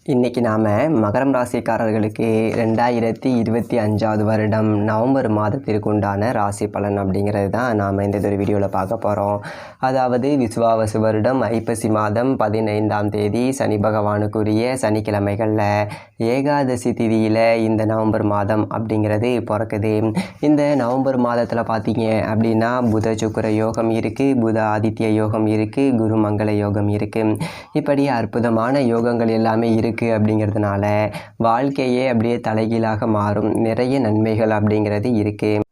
இன்றைக்கி நாம் மகரம் ராசிக்காரர்களுக்கு 2025 வருடம் நவம்பர் மாதத்திற்கு உண்டான ராசி பலன் அப்படிங்கிறது தான் நாம் இந்த ஒரு வீடியோவில் பார்க்க போகிறோம். அதாவது விசுவாவசு வருடம் ஐப்பசி மாதம் 15ஆம் தேதி சனி பகவானுக்குரிய சனிக்கிழமைகளில் ஏகாதசி திதியில் இந்த நவம்பர் மாதம் அப்படிங்கிறது பிறக்குது. இந்த நவம்பர் மாதத்தில் பார்த்தீங்க அப்படின்னா புத சுக்கிர யோகம் இருக்குது, புத ஆதித்ய யோகம் இருக்குது, குரு மங்கள யோகம் இருக்குது. இப்படி அற்புதமான யோகங்கள் எல்லாமே இருக்குது அப்படிங்கிறதுனால வாழ்க்கையே அப்படியே தலைகீழாக மாறும். நிறைய நன்மைகள் அப்படிங்கிறது இருக்குது.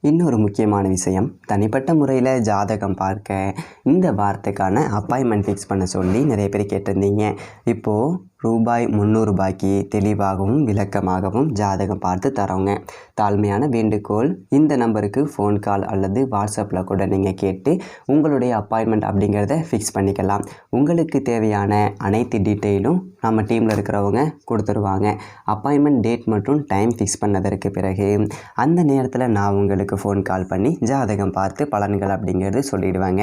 இன்னொரு முக்கியமான விஷயம், தனிப்பட்ட முறையில் ஜாதகம் பார்க்க இந்த வாரத்துக்கான அப்பாயின்மெண்ட் ஃபிக்ஸ் பண்ண சொல்லி நிறைய பேர் கேட்டிருந்தீங்க. இப்போது ரூபாய் 300 தெளிவாகவும் விளக்கமாகவும் ஜாதகம் பார்த்து தரோங்க. தாழ்மையான வேண்டுகோள், இந்த நம்பருக்கு ஃபோன் கால் அல்லது வாட்ஸ்அப்பில் கூட நீங்கள் கேட்டு உங்களுடைய அப்பாயின்மெண்ட் அப்படிங்கிறத ஃபிக்ஸ் பண்ணிக்கலாம். உங்களுக்கு தேவையான அனைத்து டீட்டெயிலும் நம்ம டீமில் இருக்கிறவங்க கொடுத்துருவாங்க. அப்பாயின்மெண்ட் டேட் மற்றும் டைம் ஃபிக்ஸ் பண்ணதற்கு பிறகு அந்த நேரத்தில் நான் உங்களுக்கு ஃபோன் கால் பண்ணி ஜாதகம் பார்த்து பலன்கள் அப்படிங்கிறது சொல்லிடுவாங்க.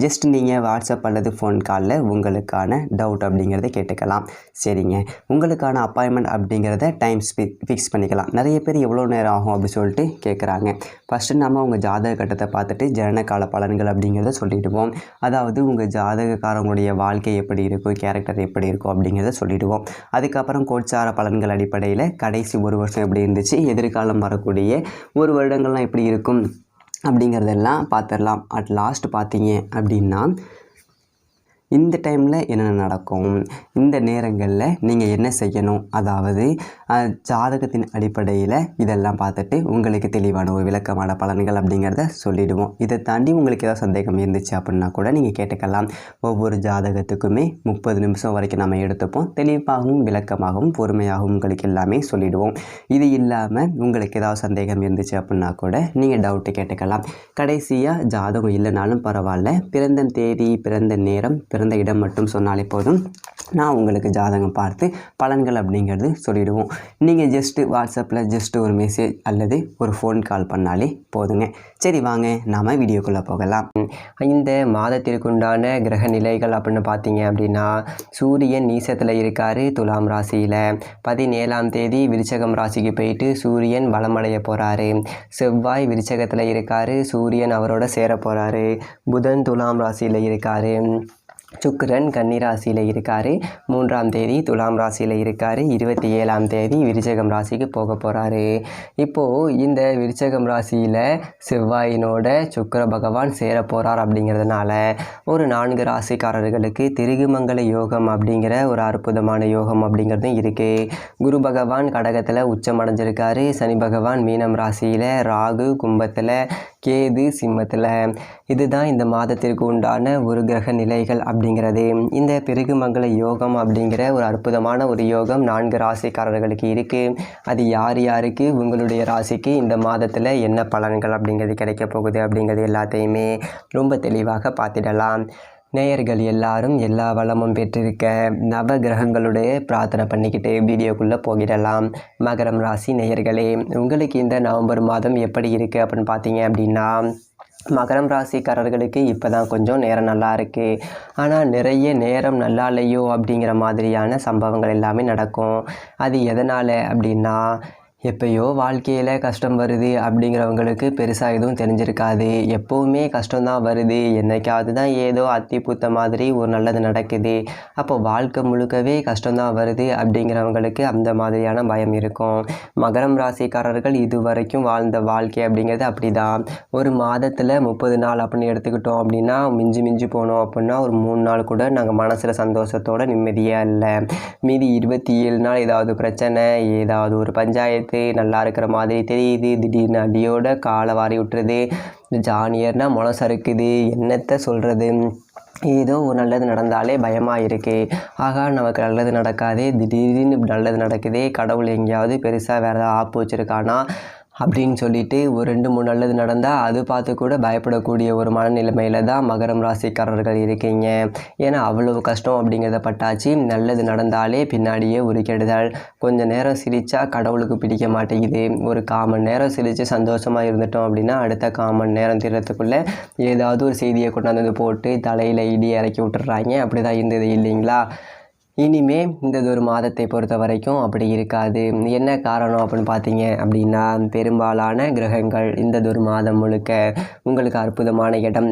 ஜஸ்ட் நீங்கள் வாட்ஸ்அப் அல்லது ஃபோன் காலில் உங்களுக்கான டவுட் அப்படிங்கிறத கேட்டுக்கலாம். சரிங்க, உங்களுக்கான அப்பாயின்மெண்ட் அப்படிங்கிறத டைம் ஃபிக்ஸ் பண்ணிக்கலாம். நிறைய பேர் எவ்வளோ நேரம் ஆகும் அப்படி சொல்லிட்டு கேட்குறாங்க. ஃபஸ்ட்டு நம்ம உங்கள் ஜாதக கட்டத்தை பார்த்துட்டு ஜனனகால பலன்கள் அப்படிங்கிறத சொல்லிவிடுவோம். அதாவது உங்கள் ஜாதகக்காரங்களுடைய வாழ்க்கை எப்படி இருக்கும், கேரக்டர் எப்படி இருக்கும் அப்படிங்கிறத சொல்லிவிடுவோம். அதுக்கப்புறம் கோட்சார பலன்கள் அடிப்படையில் கடைசி ஒரு வருஷம் எப்படி இருந்துச்சு, எதிர்காலம் வரக்கூடிய ஒரு வருடங்கள்லாம் எப்படி இருக்கும் அப்படிங்கிறதெல்லாம் பார்த்துடலாம். அட் லாஸ்ட் பார்த்தீங்க அப்படின்னா இந்த டைமில் என்னென்ன நடக்கும், இந்த நேரங்களில் நீங்கள் என்ன செய்யணும், அதாவது ஜாதகத்தின் அடிப்படையில் இதெல்லாம் பார்த்துட்டு உங்களுக்கு தெளிவான ஒரு விளக்கமான பலன்கள் அப்படிங்கிறத சொல்லிவிடுவோம். இதை தாண்டி உங்களுக்கு ஏதாவது சந்தேகம் இருந்துச்சு அப்படின்னா கூட நீங்கள் கேட்டுக்கலாம். ஒவ்வொரு ஜாதகத்துக்குமே 30 நிமிஷம் வரைக்கும் நம்ம எடுத்துப்போம். தெளிவாகவும் விளக்கமாகவும் பொறுமையாகவும் உங்களுக்கு எல்லாமே சொல்லிவிடுவோம். இது இல்லாமல் உங்களுக்கு ஏதாவது சந்தேகம் இருந்துச்சு அப்படின்னா கூட நீங்கள் டவுட்டு கேட்டுக்கலாம். கடைசியாக ஜாதகம் இல்லைனாலும் பரவாயில்ல, பிறந்த தேதி, பிறந்த நேரம், பிறந்த இடம் மட்டும் சொன்னாலே போதும், நான் உங்களுக்கு ஜாதகம் பார்த்து பலன்கள் அப்படிங்கிறது சொல்லிவிடுவோம். நீங்கள் ஜஸ்ட்டு வாட்ஸ்அப்பில் ஜஸ்ட்டு ஒரு மெசேஜ் அல்லது ஒரு ஃபோன் கால் பண்ணாலே போதுங்க. சரி, வாங்க நாம் வீடியோக்குள்ளே போகலாம். இந்த மாதத்திற்குண்டான கிரக நிலைகள் அப்படின்னு பார்த்தீங்க அப்படின்னா, சூரியன் நீசத்தில் இருக்கார் துலாம் ராசியில். 17ஆம் தேதி விருச்சகம் ராசிக்கு போயிட்டு சூரியன் வளமடைய போகிறாரு. செவ்வாய் விருச்சகத்தில் இருக்கார், சூரியன் அவரோட சேர போகிறாரு. புதன் துலாம் ராசியில் இருக்கார். சுக்கிரன் கன்னி ராசியில் இருக்கார். 3ஆம் தேதி துலாம் ராசியில் இருக்கார். 27ஆம் தேதி விருச்சகம் ராசிக்கு போக போகிறாரு. இப்போது இந்த விருச்சகம் ராசியில் செவ்வாயினோட சுக்கிர பகவான் சேர போகிறார். அப்படிங்கிறதுனால ஒரு 4 ராசிக்காரர்களுக்கு திருகுமங்கல யோகம் அப்படிங்கிற ஒரு அற்புதமான யோகம் அப்படிங்கிறதும் இருக்குது. குரு பகவான் கடகத்தில் உச்சம் அடைஞ்சிருக்காரு. சனி பகவான் மீனம் ராசியில், ராகு கும்பத்தில், கேது சிம்மத்தில். இதுதான் இந்த மாதத்திற்கு உண்டான ஒரு கிரக நிலைகள் அப்படிங்கிறது. இந்த பிருகுமங்கல யோகம் அப்படிங்கிற ஒரு அற்புதமான ஒரு யோகம் 4 ராசிக்காரர்களுக்கு இருக்குது. அது யார் யாருக்கு, உங்களுடைய ராசிக்கு இந்த மாதத்தில் என்ன பலன்கள் அப்படிங்கிறது கிடைக்க போகுது அப்படிங்கிறது எல்லாத்தையுமே ரொம்ப தெளிவாக பார்த்திடலாம். நேயர்கள் எல்லாரும் எல்லா வளமும் பெற்றிருக்க நவ கிரகங்களுடைய பிரார்த்தனை பண்ணிக்கிட்டு வீடியோக்குள்ளே போகிடலாம். மகரம் ராசி நேயர்களே, உங்களுக்கு இந்த நவம்பர் மாதம் எப்படி இருக்குது அப்படின்னு பார்த்தீங்க அப்படின்னா, மகரம் ராசிக்காரர்களுக்கு இப்போ தான் கொஞ்சம் நேரம் நல்லா இருக்குது. ஆனால் நிறைய நேரம் நல்லா இல்லையோ அப்படிங்கிற மாதிரியான சம்பவங்கள் எல்லாமே நடக்கும். அது எதனால் அப்படின்னா, எப்பயோ வாழ்க்கையில் கஷ்டம் வருது அப்படிங்கிறவங்களுக்கு பெருசாக எதுவும் தெரிஞ்சிருக்காது. எப்போவுமே கஷ்டம்தான் வருது, என்னைக்காவது தான் ஏதோ அத்தி பூத்த மாதிரி ஒரு நல்லது நடக்குது. அப்போ வாழ்க்கை முழுக்கவே கஷ்டம்தான் வருது அப்படிங்கிறவங்களுக்கு அந்த மாதிரியான பயம் இருக்கும். மகரம் ராசிக்காரர்கள் இது வரைக்கும் வாழ்ந்த வாழ்க்கை அப்படிங்கிறது அப்படி தான். ஒரு மாதத்தில் 30 நாள் அப்படின்னு எடுத்துக்கிட்டோம் அப்படின்னா, மிஞ்சி போனோம் அப்படின்னா ஒரு 3 நாள் கூட நாங்கள் மனசில் சந்தோஷத்தோடு நிம்மதியாக இல்லை. மீதி 27 நாள் ஏதாவது பிரச்சனை, ஏதாவது ஒரு பஞ்சாயத்து நல்லா இருக்கிற மாதிரி தெரியுது. திடீர்னு அடியோட காலை வாரி விட்டுறது, ஜானியர்னா முளை சறுக்குது, என்னத்தை சொல்கிறது. ஏதோ ஒரு நல்லது நடந்தாலே பயமாக இருக்குது. ஆகா, நமக்கு நல்லது நடக்காதே, திடீர்னு நல்லது நடக்குதே, கடவுள் எங்கேயாவது பெருசாக வேறு ஏதாவது ஆப்பு வச்சுருக்கானா அப்படின்னு சொல்லிட்டு ஒரு 2-3 நல்லது நடந்தால் அது பார்த்து கூட பயப்படக்கூடிய ஒரு மனநிலைமையில் தான் மகரம் ராசிக்காரர்கள் இருக்கீங்க. ஏன்னா அவ்வளவு கஷ்டம் அப்படிங்கிறத பட்டாச்சு. நல்லது நடந்தாலே பின்னாடியே ஒரு கெடுதல். கொஞ்சம் நேரம் சிரித்தா கடவுளுக்கு பிடிக்க மாட்டேங்குது. ஒரு 1/4 மணி நேரம் சிரித்து சந்தோஷமாக இருந்துட்டோம் அப்படின்னா அடுத்த 1/4 மணி நேரம் தீரத்துக்குள்ளே ஏதாவது ஒரு செய்தியை கொண்டாந்து போட்டு தலையில் இடி இறக்கி விட்டுறாங்க. அப்படி தான் இருந்தது இல்லைங்களா? இனிமே இந்த ஒரு மாதத்தை பொறுத்த வரைக்கும் அப்படி இருக்காது. என்ன காரணம் அப்படின்னு பார்த்தீங்க அப்படின்னா, பெரும்பாலான கிரகங்கள் இந்த ஒரு மாதம் முழுக்க உங்களுக்கு அற்புதமான இடம்.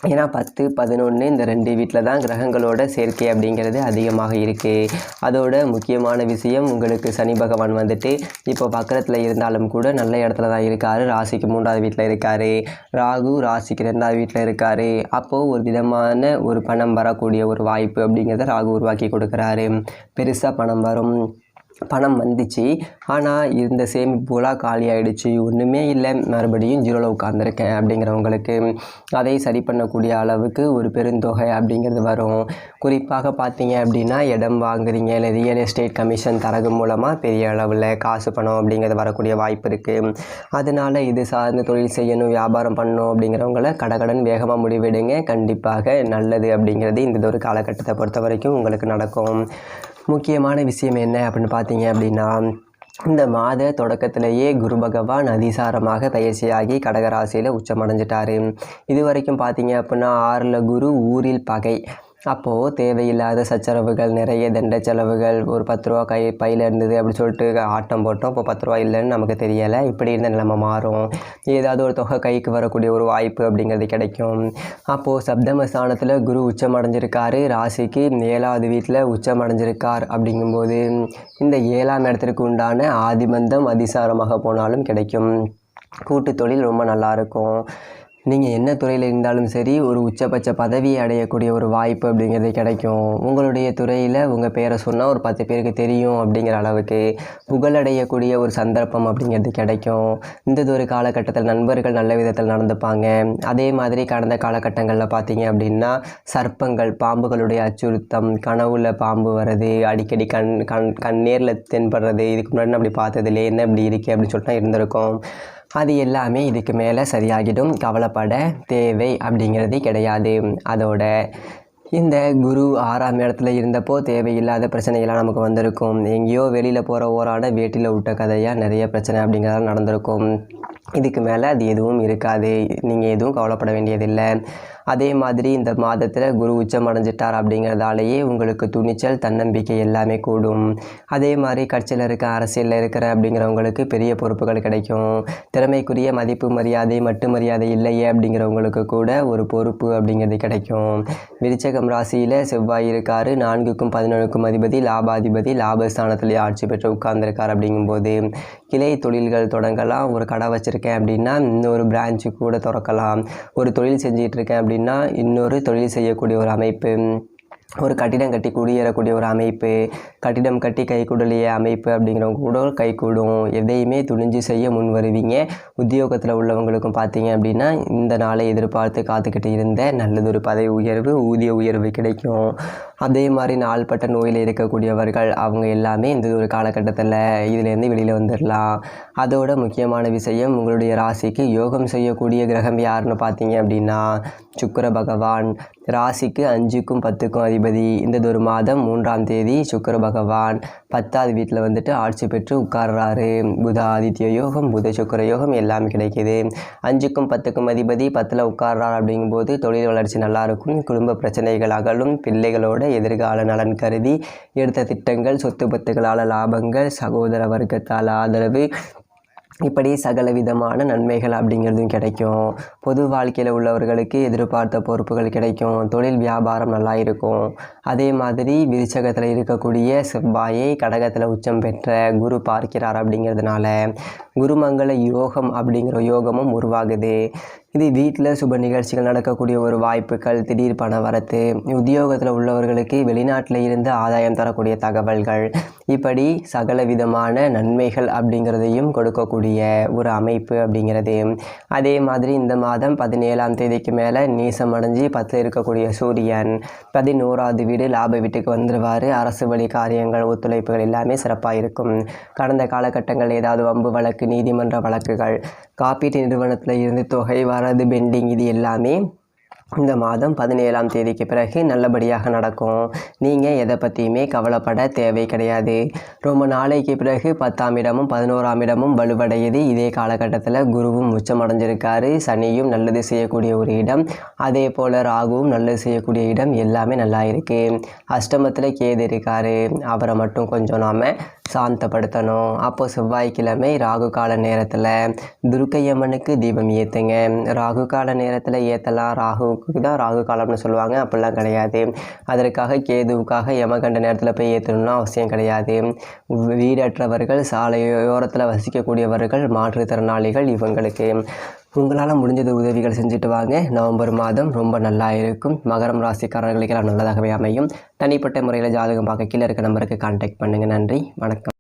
ஏன்னா 10, 11 இந்த 2 வீட்டில் தான் கிரகங்களோட சேர்க்கை அப்படிங்கிறது அதிகமாக இருக்குது. அதோட முக்கியமான விஷயம், உங்களுக்கு சனி பகவான் வந்துட்டு இப்போ பக்கத்தில் இருந்தாலும் கூட நல்ல இடத்துல தான் இருக்கார். ராசிக்கு 3வது வீட்டில் இருக்கார். ராகு ராசிக்கு 2வது வீட்டில் இருக்கார். அப்போது ஒரு விதமான ஒரு பணம் வரக்கூடிய ஒரு வாய்ப்பு அப்படிங்கிறத ராகு உருவாக்கி கொடுக்குறாரு. பெருசாக பணம் வரும். பணம் வந்துச்சு, ஆனால் இருந்த சேமிப்புகளாக காலி ஆகிடுச்சு, ஒன்றுமே இல்லை, மறுபடியும் ஜீரோவில் உட்காந்துருக்கேன் அப்படிங்கிறவங்களுக்கு அதை சரி பண்ணக்கூடிய அளவுக்கு ஒரு பெருந்தொகை அப்படிங்கிறது வரும். குறிப்பாக பார்த்தீங்க அப்படின்னா, இடம் வாங்குறீங்க இல்லை ரியல் எஸ்டேட் கமிஷன் தரகு மூலமாக பெரிய அளவில் காசு பணம் அப்படிங்கிறது வரக்கூடிய வாய்ப்பு இருக்குது. அதனால் இது சார்ந்த தொழில் செய்யணும், வியாபாரம் பண்ணணும் அப்படிங்கிறவங்கள கடகடன் வேகமாக முடிவெடுங்க. கண்டிப்பாக நல்லது அப்படிங்கிறது இந்த ஒரு காலகட்டத்தை பொறுத்த வரைக்கும் உங்களுக்கு நடக்கும். முக்கியமான விஷயம் என்ன அப்படின்னு பார்த்தீங்க அப்படின்னா, இந்த மாத தொடக்கத்திலேயே குரு பகவான் அதிசாரமாக பயிற்சியாகி கடகராசியில் உச்சமடைஞ்சிட்டாரு. இது வரைக்கும் பார்த்தீங்க அப்படின்னா 6ல் குரு, ஊரில் பகை. அப்போது தேவையில்லாத சச்சரவுகள், நிறைய தண்ட செலவுகள், ஒரு 10 ரூபா பையில் இருந்தது அப்படி சொல்லிட்டு ஆட்டம் போட்டோம், இப்போ 10 ரூபா இல்லைன்னு நமக்கு தெரியலை. இப்படி இருந்த நிலைமை மாறும். ஏதாவது ஒரு தொகை கைக்கு வரக்கூடிய ஒரு வாய்ப்பு அப்படிங்கிறது கிடைக்கும். அப்போது சப்தம ஸ்தானத்தில் குரு உச்சமடைஞ்சிருக்காரு. ராசிக்கு 7வது வீட்டில் உச்சமடைஞ்சிருக்கார். அப்படிங்கும்போது இந்த 7ஆம் இடத்திற்கு உண்டான ஆதிபந்தம் அதிசாரமாக போனாலும் கிடைக்கும். கூட்டு தொழில் ரொம்ப நல்லாயிருக்கும். நீங்கள் என்ன துறையில் இருந்தாலும் சரி, ஒரு உச்சபட்ச பதவியை அடையக்கூடிய ஒரு வாய்ப்பு அப்படிங்கிறது கிடைக்கும். உங்களுடைய துறையில் உங்கள் பேரை சொன்னால் ஒரு 10 பேருக்கு தெரியும் அப்படிங்கிற அளவுக்கு புகழடையக்கூடிய ஒரு சந்தர்ப்பம் அப்படிங்கிறது கிடைக்கும். இந்த ஒரு காலகட்டத்தில் நண்பர்கள் நல்ல விதத்தில் நடந்துப்பாங்க. அதே மாதிரி கடந்த காலகட்டங்களில் பார்த்தீங்க அப்படின்னா, சர்ப்பங்கள், பாம்புகளுடைய அச்சுறுத்தம், கனவுல பாம்பு வர்றது, அடிக்கடி கண் நேரில் தென்படுறது, இதுக்கு முன்னாடி அப்படி பார்த்ததில்லை, என்ன இப்படி இருக்கே அப்படின்னு சொல்லிட்டு இருந்திருக்கும். அது எல்லாமே இதுக்கு மேலே சரியாகிடும். கவலைப்பட தேவை அப்படிங்கிறது கிடையாது. அதோட இந்த குரு 6ஆம் இடத்துல இருந்தப்போ தேவையில்லாத பிரச்சனைகள்லாம் நமக்கு வந்திருக்கும். எங்கேயோ வெளியில் போகிற ஓராட வேட்டியில் விட்ட கதையாக நிறைய பிரச்சனை அப்படிங்கிறதெல்லாம் நடந்திருக்கும். இதுக்கு மேலே அது எதுவும் இருக்காது. நீங்கள் எதுவும் கவலைப்பட வேண்டியதில்லை. அதே மாதிரி இந்த மாதத்தில் குரு உச்சம் அடைஞ்சிட்டார் அப்படிங்கிறதாலேயே உங்களுக்கு துணிச்சல், தன்னம்பிக்கை எல்லாமே கூடும். அதே மாதிரி கட்சியில் இருக்க, அரசியலில் இருக்கிற அப்படிங்கிறவங்களுக்கு பெரிய பொறுப்புகள் கிடைக்கும். திறமைக்குரிய மதிப்பு மரியாதை, மட்டு மரியாதை இல்லையே அப்படிங்கிறவங்களுக்கு கூட ஒரு பொறுப்பு அப்படிங்கிறது கிடைக்கும். விருச்சகம் ராசியில் செவ்வாய் இருக்கார். 4க்கும் 11க்கும் அதிபதி, லாபாதிபதி, லாபஸ்தானத்திலேயே ஆட்சி பெற்று உட்கார்ந்துருக்கார். அப்படிங்கும்போது கிளை தொழில்கள் தொடங்கலாம். ஒரு கடை வச்சுருக்கேன் அப்படின்னா இன்னொரு பிரான்ச்சு கூட திறக்கலாம். ஒரு தொழில் செஞ்சிகிட்ருக்கேன் அப்படின்னா இன்னொரு தொழில் செய்யக்கூடிய ஒரு அமைப்பு, ஒரு கட்டிடம் கட்டி குடியேறக்கூடிய ஒரு அமைப்பு, கட்டிடம் கட்டி கைகூடலைய அமைப்பு அப்படிங்கிறவங்க கூட கைகூடும். எதையுமே துணிஞ்சு செய்ய முன் வருவீங்க. உத்தியோகத்தில் உள்ளவங்களுக்கும் பார்த்தீங்க அப்படின்னா இந்த நாளை எதிர்பார்த்து காத்துக்கிட்டு இருந்த நல்லதொரு பதவி உயர்வு, ஊதிய உயர்வு கிடைக்கும். அதே மாதிரி நாள்பட்ட நோயில் இருக்கக்கூடியவர்கள் அவங்க எல்லாமே இந்த ஒரு காலகட்டத்தில் இதிலேருந்து வெளியில் வந்துடலாம். அதோட முக்கியமான விஷயம், உங்களுடைய ராசிக்கு யோகம் செய்யக்கூடிய கிரகம் யாருன்னு பார்த்தீங்க அப்படின்னா சுக்கிர பகவான். ராசிக்கு 5க்கும் 10க்கும் அதிபதி. இந்த ஒரு மாதம் 3ஆம் தேதி சுக்கிர பகவான் 10வது வீட்டில் வந்துட்டு ஆட்சி பெற்று உட்கார்றாரு. புத ஆதித்ய யோகம், புத சுக்கிர யோகம் எல்லாமே கிடைக்கிது. 5க்கும் 10க்கும் அதிபதி 10ல் உட்கார்றார். அப்படிங்கும்போது தொழில் வளர்ச்சி நல்லாயிருக்கும். குடும்ப பிரச்சனைகள் அகலும். பிள்ளைகளோட எதிர்கால நலன் கருதி எடுத்த திட்டங்கள், சொத்து பத்துகளால் லாபங்கள், சகோதர வர்க்கத்தால் ஆதரவு, இப்படி சகல விதமான நன்மைகள் அப்படிங்கிறதும் கிடைக்கும். பொது வாழ்க்கையில் உள்ளவர்களுக்கு எதிர்பார்த்த பொறுப்புகள் கிடைக்கும். தொழில் வியாபாரம் நல்லா இருக்கும். அதே மாதிரி விருச்சகத்தில் இருக்கக்கூடிய செவ்வாயை கடகத்தில் உச்சம் பெற்ற குரு பார்க்கிறார். அப்படிங்கிறதுனால குருமங்கள யோகம் அப்படிங்கிற யோகமும் உருவாகுது. இது வீட்டில் சுப நிகழ்ச்சிகள் நடக்கக்கூடிய ஒரு வாய்ப்புகள், திடீர் பண வரத்து, உத்தியோகத்தில் உள்ளவர்களுக்கு வெளிநாட்டில் இருந்து ஆதாயம் தரக்கூடிய தகவல்கள், இப்படி சகல விதமான நன்மைகள் அப்படிங்கிறதையும் கொடுக்கக்கூடிய ஒரு அமைப்பு அப்படிங்கிறது. அதே மாதிரி இந்த மாதம் 17ஆம் தேதிக்கு மேலே நீசம் அடைஞ்சு 10ல் இருக்கக்கூடிய சூரியன் 11வது வீடு லாப வீட்டுக்கு வந்துடுவார். அரசு வழி காரியங்கள், ஒத்துழைப்புகள் எல்லாமே சிறப்பாக இருக்கும். கடந்த காலகட்டங்கள் ஏதாவது வம்பு வழக்கு, நீதிமன்ற வழக்குகள், காப்பீட்டு நிறுவனத்தில் இருந்து தொகை வரது பெண்டிங், இது எல்லாமே இந்த மாதம் 17ஆம் தேதிக்கு பிறகு நல்லபடியாக நடக்கும். நீங்கள் எதை பற்றியுமே கவலைப்பட தேவை கிடையாது. ரொம்ப நாளைக்கு பிறகு 10ஆம் இடமும் 11ஆம் இடமும் வலுவடையுது. இதே காலகட்டத்தில் குருவும் உச்சமடைஞ்சிருக்காரு. சனியும் நல்லது செய்யக்கூடிய ஒரு இடம், அதே போல் ராகுவும் நல்லது செய்யக்கூடிய இடம், எல்லாமே நல்லா இருக்குது. அஷ்டமத்தில் கேது இருக்கார். அவரை மட்டும் கொஞ்சம் நாம் சாந்தப்படுத்தணும். அப்போது செவ்வாய்க்கிழமை ராகு கால நேரத்தில் துர்க்கையம்மனுக்கு தீபம் ஏற்றுங்க. ராகு கால நேரத்தில் ஏற்றலாம். ராகுவுக்கு தான் ராகு காலம்னு சொல்லுவாங்க, அப்படிலாம் கிடையாது. அதற்காக கேதுவுக்காக யமகண்ட நேரத்தில் போய் ஏற்றணும்னா அவசியம் கிடையாது. வீடற்றவர்கள், சாலையோரத்தில் வசிக்கக்கூடியவர்கள், மாற்றுத்திறனாளிகள், இவங்களுக்கு உங்களால் முடிஞ்சது உதவிகள் செஞ்சுட்டு வாங்க. நவம்பர் மாதம் ரொம்ப நல்லா இருக்கும். மகரம் ராசிக்காரர்களுக்கெல்லாம் நல்லதாகவே அமையும். தனிப்பட்ட முறையில் ஜாதகம் பார்க்க கீழே இருக்க நம்பருக்கு கான்டாக்ட் பண்ணுங்கள். நன்றி, வணக்கம்.